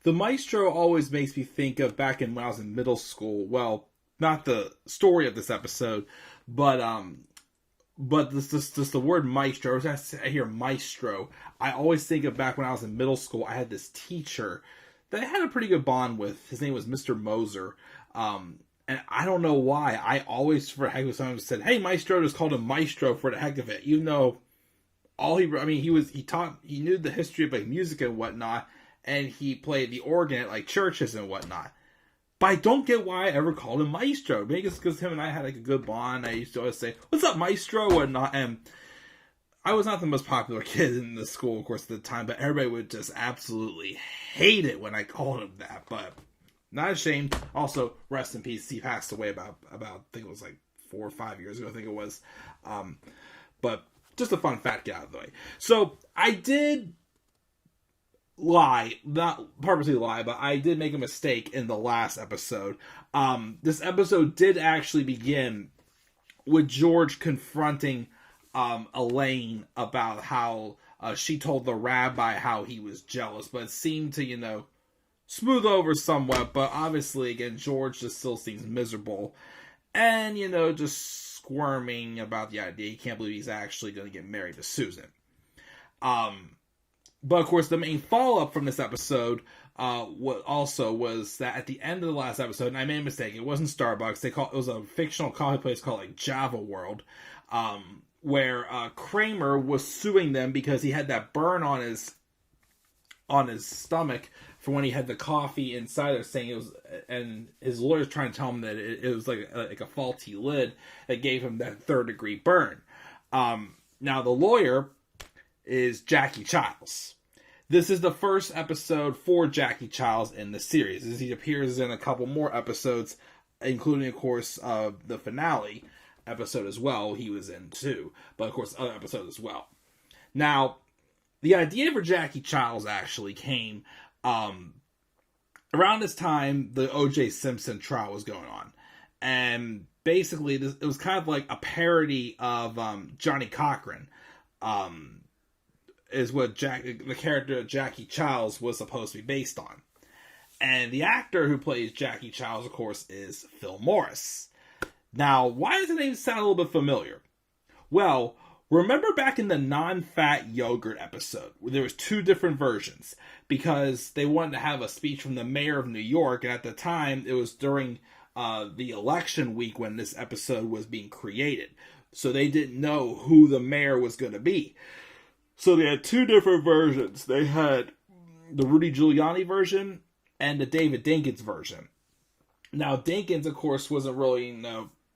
The Maestro always makes me think of back in when I was in middle school. Well, not the story of this episode, but this the word Maestro. I hear Maestro. I always think of back when I was in middle school. I had this teacher that I had a pretty good bond with. His name was Mr. Moser. And I don't know why. I always, for the heck of it, someone said, "Hey, Maestro," just called him Maestro for the heck of it. Even though he knew the history of like music and whatnot, and he played the organ at like churches and whatnot. But I don't get why I ever called him Maestro. Maybe it's because him and I had like a good bond. I used to always say, "What's up, Maestro?" and whatnot. And I was not the most popular kid in the school, of course, at the time, but everybody would just absolutely hate it when I called him that. But not ashamed. Also, rest in peace. He passed away about I think it was like 4 or 5 years ago, I think it was. But just a fun fact, get out of the way. So, I did lie, not purposely lie, but I did make a mistake in the last episode. This episode did actually begin with George confronting Elaine about how she told the rabbi how he was jealous, but it seemed to, smooth over somewhat, but obviously, again, George just still seems miserable, and, just squirming about the idea. He can't believe he's actually going to get married to Susan. But, of course, the main follow-up from this episode was that at the end of the last episode, and I made a mistake, it wasn't Starbucks, it was a fictional coffee place called, like, Java World, where Kramer was suing them because he had that burn on his stomach for when he had the coffee inside there, saying it was, and his lawyer's trying to tell him that it was like a faulty lid that gave him that 3rd-degree burn. Now, the lawyer is Jackie Chiles. This is the first episode for Jackie Chiles in the series, as he appears in a couple more episodes, including, of course, the finale episode as well. He was in too, but of course, other episodes as well. Now, the idea for Jackie Chiles actually came around this time the O.J. Simpson trial was going on, and basically, it was kind of like a parody of Johnny Cochran. Is what the character of Jackie Chiles was supposed to be based on. And the actor who plays Jackie Chiles, of course, is Phil Morris. Now, why does the name sound a little bit familiar? Well, remember back in the non-fat yogurt episode, where there was 2 different versions, because they wanted to have a speech from the mayor of New York, and at the time, it was during the election week when this episode was being created. So they didn't know who the mayor was going to be. So they had 2 different versions. They had the Rudy Giuliani version and the David Dinkins version. Now, Dinkins, of course, wasn't really,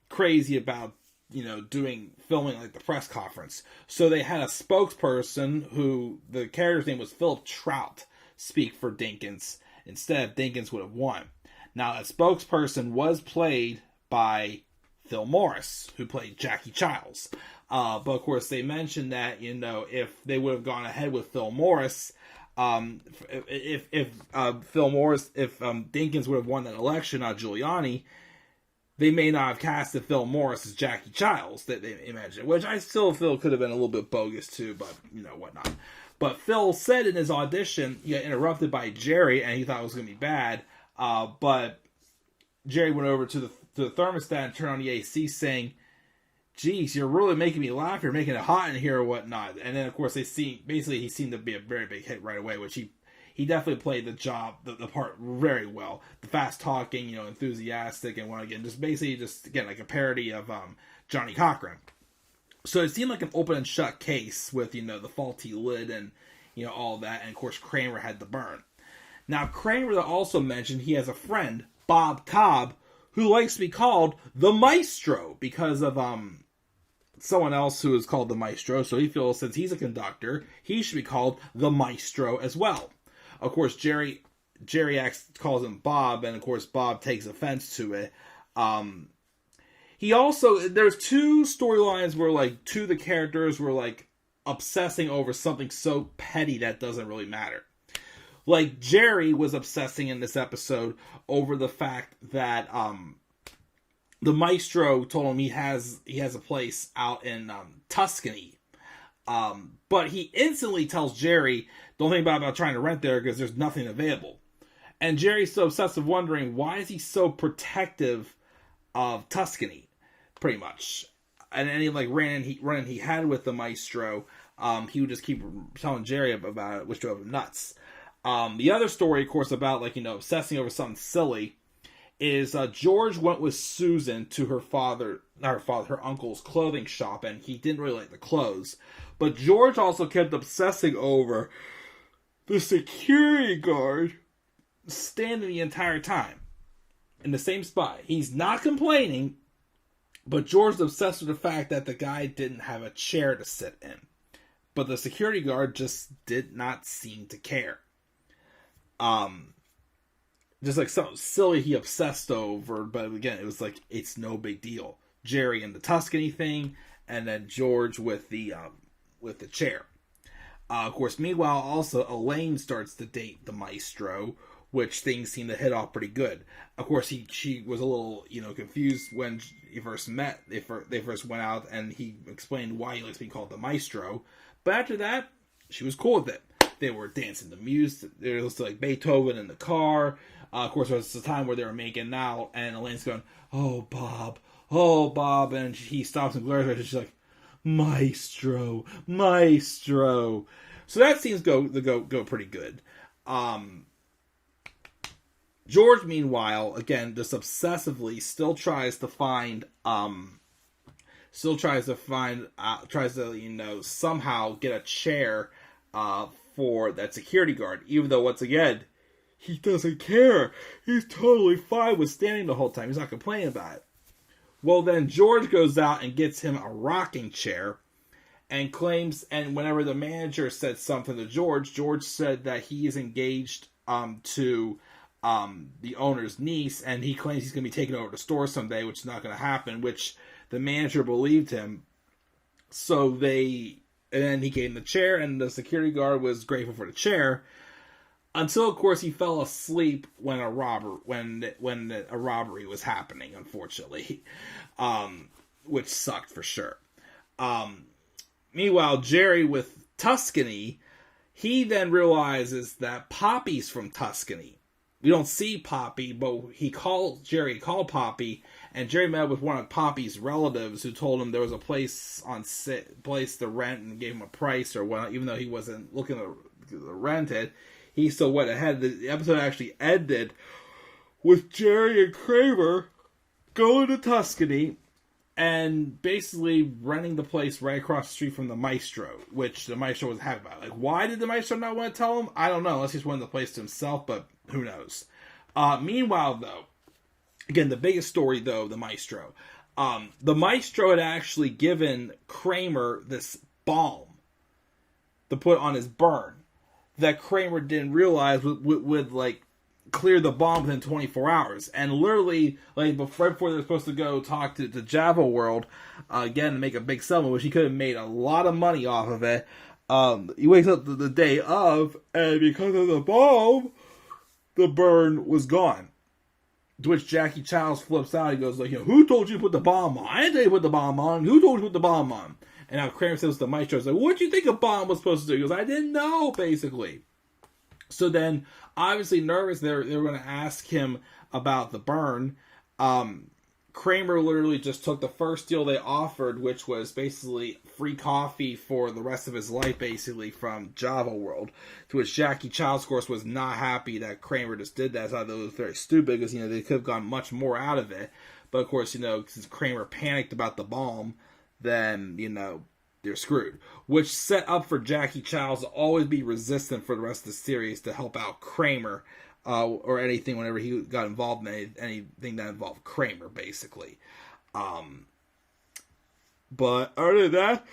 crazy about, filming like the press conference. So they had a spokesperson who, the character's name was Philip Trout, speak for Dinkins. Instead, Dinkins would have won. Now, that spokesperson was played by Phil Morris, who played Jackie Chiles. But of course, they mentioned that, if they would have gone ahead with Phil Morris, if Dinkins would have won that election, not Giuliani, they may not have casted Phil Morris as Jackie Chiles, that they imagined, which I still feel could have been a little bit bogus too, but, whatnot. But Phil said in his audition, he got interrupted by Jerry, and he thought it was going to be bad, but Jerry went over to the thermostat and turned on the AC, saying, "Geez, you're really making me laugh. You're making it hot in here or whatnot." And then, of course, he seemed to be a very big hit right away, which he definitely played the part very well. The fast talking, enthusiastic, and again, like a parody of Johnny Cochran. So it seemed like an open and shut case with, the faulty lid and, all that. And of course, Kramer had the burn. Now, Kramer also mentioned he has a friend, Bob Cobb, who likes to be called the Maestro because of someone else who is called the Maestro. So he feels since he's a conductor, he should be called the Maestro as well. Of course, Jerry calls him Bob, and of course Bob takes offense to it. There's 2 storylines where like 2 of the characters were like obsessing over something so petty that doesn't really matter. Like, Jerry was obsessing in this episode over the fact that the Maestro told him he has a place out in Tuscany. But he instantly tells Jerry, don't think about trying to rent there because there's nothing available. And Jerry's so obsessed with wondering, why is he so protective of Tuscany, pretty much. And any like run he had with the Maestro, he would just keep telling Jerry about it, which drove him nuts. The other story, of course, about obsessing over something silly is George went with Susan to her uncle's clothing shop, and he didn't really like the clothes. But George also kept obsessing over the security guard standing the entire time in the same spot. He's not complaining, but George's obsessed with the fact that the guy didn't have a chair to sit in. But the security guard just did not seem to care. Just like something silly he obsessed over, but again, it was like, it's no big deal. Jerry and the Tuscany thing, and then George with the chair. Of course, meanwhile, also Elaine starts to date the Maestro, which things seem to hit off pretty good. Of course, she was a little, confused when he first met. They first went out, and he explained why he likes being called the Maestro. But after that, she was cool with it. They were dancing to music. They were listening to like Beethoven in the car. Of course, there was a time where they were making out, and Elaine's going, "Oh, Bob," and he stops and glares at her, and she's like, "Maestro, Maestro." So that seems go pretty good. George, meanwhile, again, just obsessively still tries to somehow get a chair for that security guard, even though, once again, he doesn't care. He's totally fine with standing the whole time. He's not complaining about it. Well, then George goes out and gets him a rocking chair and claims, and whenever the manager said something to George said that he is engaged to the owner's niece, and he claims he's going to be taken over to the store someday, which is not going to happen, which the manager believed him. And then he gave him the chair, and the security guard was grateful for the chair, until, of course, he fell asleep when a robbery was happening, unfortunately, which sucked for sure. Meanwhile, Jerry with Tuscany, he then realizes that Poppy's from Tuscany. We don't see Poppy, but Jerry called Poppy, and Jerry met with one of Poppy's relatives who told him there was a place to rent and gave him a price or whatnot, even though he wasn't looking to rent it. He still went ahead. The episode actually ended with Jerry and Kramer going to Tuscany and basically renting the place right across the street from the Maestro, which the Maestro was happy about. Like, why did the Maestro not want to tell him? I don't know, unless he's wanted the place to himself, but who knows. Meanwhile, though, again, the biggest story, though, the Maestro. The Maestro had actually given Kramer this balm to put on his burn that Kramer didn't realize would like clear the bomb within 24 hours. And literally, like right before they're supposed to go talk to Java World again to make a big settlement, which he could have made a lot of money off of it. He wakes up the day of, and because of the bomb, the burn was gone. To which Jackie Childs flips out. He goes like, "Who told you to put the bomb on? I didn't tell you to put the bomb on. Who told you to put the bomb on?" And now Kramer says to the Maestro, like, "What do you think a bomb was supposed to do?" He goes, "I didn't know," basically. So then, obviously nervous, they were going to ask him about the burn. Kramer literally just took the first deal they offered, which was basically free coffee for the rest of his life, basically, from Java World. To which Jackie Childs, of course, was not happy that Kramer just did that. I thought it was very stupid, because, they could have gotten much more out of it. But, of course, since Kramer panicked about the bomb, then, they're screwed. Which set up for Jackie Childs to always be resistant for the rest of the series to help out Kramer, or anything whenever he got involved in anything that involved Kramer, basically. But other than that,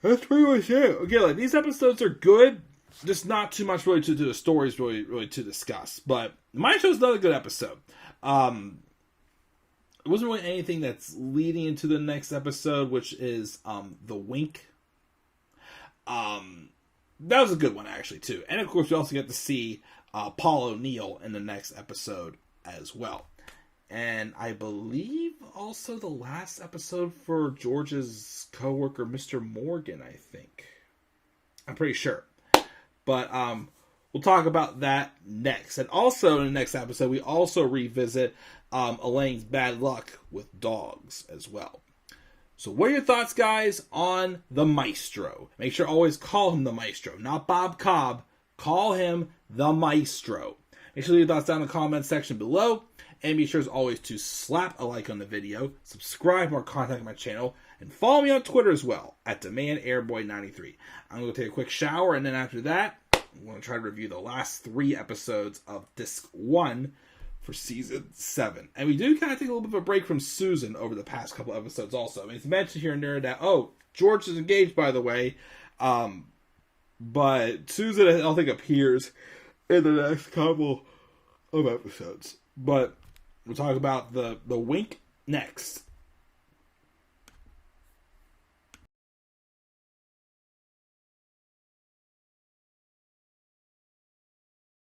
that's pretty much it. Again, like, these episodes are good, just not too much really to the stories really to discuss. But my show's another good episode. It wasn't really anything that's leading into the next episode, which is the Wink. That was a good one, actually, too. And, of course, we also get to see Paul O'Neill in the next episode as well. And I believe also the last episode for George's coworker, Mr. Morgan, I think. I'm pretty sure. But we'll talk about that next. And also in the next episode, we also revisit Elaine's bad luck with dogs as well. So what are your thoughts, guys, on the Maestro? Make sure to always call him the Maestro, not Bob Cobb. Call him the Maestro. Make sure to leave your thoughts down in the comments section below. And be sure as always to slap a like on the video, subscribe for more content on my channel, and follow me on Twitter as well, at DemandAirboy93. I'm going to take a quick shower, and then after that, I'm going to try to review the last 3 episodes of Disc 1 for Season 7. And we do kind of take a little bit of a break from Susan over the past couple episodes also. I mean, it's mentioned here and there that, George is engaged, by the way, but Susan, I don't think, appears in the next couple of episodes. But we'll talk about the wink next.